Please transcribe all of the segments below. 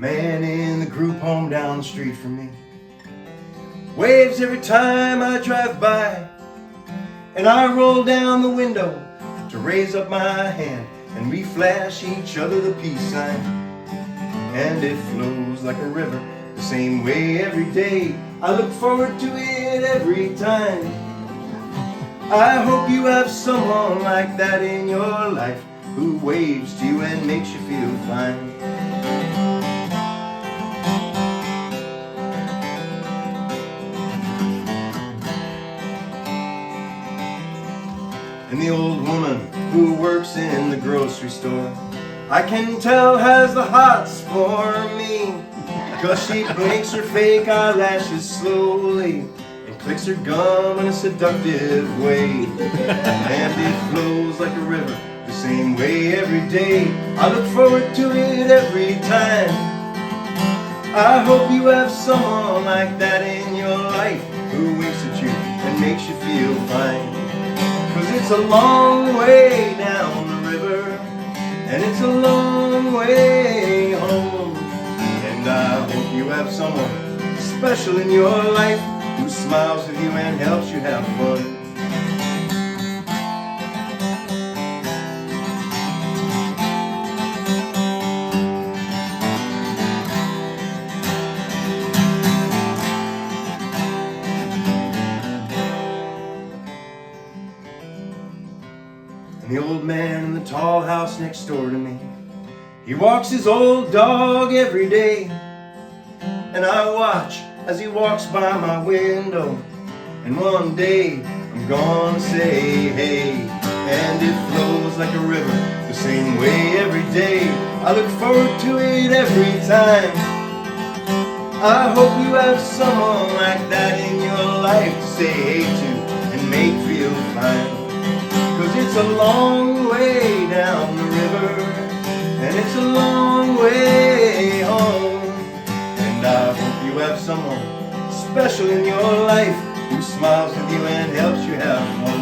man in the group home down the street from me waves every time I drive by, and I roll down the window to raise up my hand, and we flash each other the peace sign. And it flows like a river the same way every day. I look forward to it every time. I hope you have someone like that in your life, who waves to you and makes you feel fine. And the old woman who works in the grocery store, I can tell has the hots for me, 'cause she blinks her fake eyelashes slowly and clicks her gum in a seductive way. And it flows like a river the same way every day. I look forward to it every time. I hope you have someone like that in your life, who winks at you and makes you feel fine. 'Cause it's a long way down the river, and it's a long way home. And I hope you have someone special in your life, who smiles with you and helps you have fun. The old man in the tall house next door to me, he walks his old dog every day, and I watch as he walks by my window, and one day I'm gonna say hey. And it flows like a river the same way every day. I look forward to it every time. I hope you have someone like that in your life to say hey to and make feel fine. 'Cause it's a long way down the river, and it's a long way home. And I hope you have someone special in your life, who smiles with you and helps you have fun.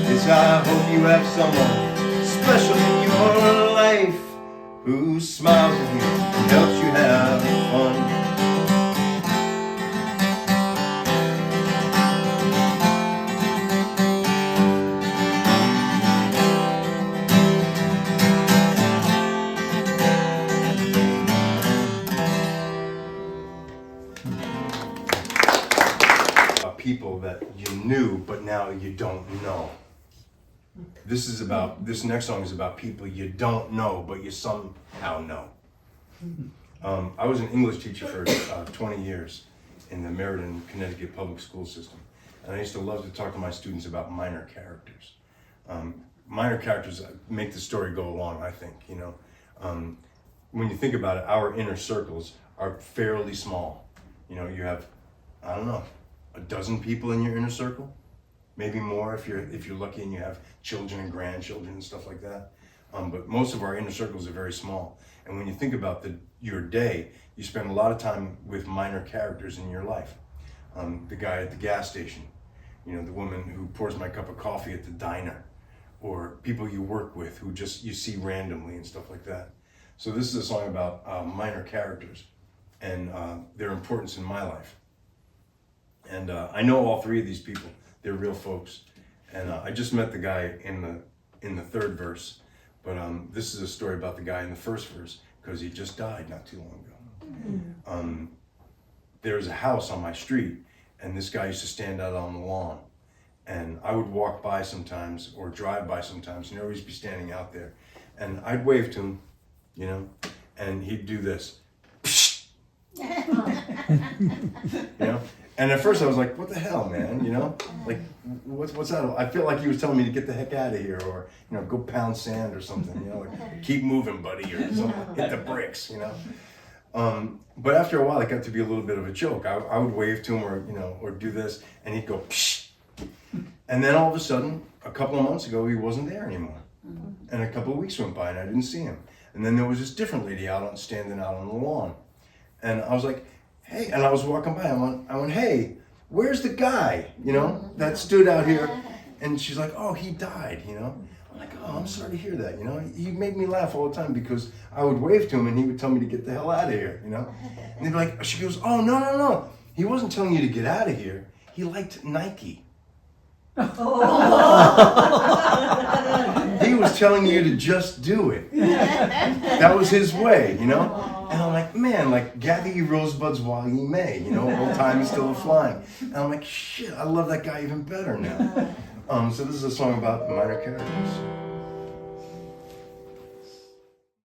Yes, I hope you have someone special in your life, who smiles with you and helps you have fun. People that you knew, but now you don't know. This next song is about people you don't know, but you somehow know. I was an English teacher for 20 years in the Meriden, Connecticut public school system. And I used to love to talk to my students about minor characters. Minor characters make the story go along, I think, you know. When you think about it, our inner circles are fairly small. You know, you have, I don't know, a dozen people in your inner circle, maybe more if you're lucky and you have children and grandchildren and stuff like that. But most of our inner circles are very small. And when you think about your day, you spend a lot of time with minor characters in your life. The guy at the gas station, you know, the woman who pours my cup of coffee at the diner, or people you work with who just you see randomly and stuff like that. So this is a song about minor characters and their importance in my life. And I know all three of these people. They're real folks. And I just met the guy in the third verse. But this is a story about the guy in the first verse, because he just died not too long ago. There's a house on my street, and this guy used to stand out on the lawn. And I would walk by sometimes, or drive by sometimes, and he'd always be standing out there. And I'd wave to him, you know, and he'd do this. You know? And at first I was like, what the hell, man, you know? Like, what's that? I feel like he was telling me to get the heck out of here, or, you know, go pound sand or something, you know, like, keep moving, buddy, or something, hit the bricks, you know? But after a while, it got to be a little bit of a joke. I would wave to him, or, you know, or do this, and he'd go, psh. And then all of a sudden, a couple of months ago, he wasn't there anymore. And a couple of weeks went by, and I didn't see him. And then there was this different lady standing out on the lawn. And I was like, hey, and I was walking by, I went, hey, where's the guy, you know, that stood out here? And she's like, oh, he died, you know. I'm like, oh, I'm sorry to hear that, you know? He made me laugh all the time because I would wave to him and he would tell me to get the hell out of here, you know? And they'd be like, she goes, oh, no, no, no. He wasn't telling you to get out of here. He liked Nike. He was telling you to just do it. That was his way, you know? And I'm like, man, like, gather your rosebuds while ye may, you know? Old time is still a-flying. And I'm like, shit, I love that guy even better now. So this is a song about minor characters.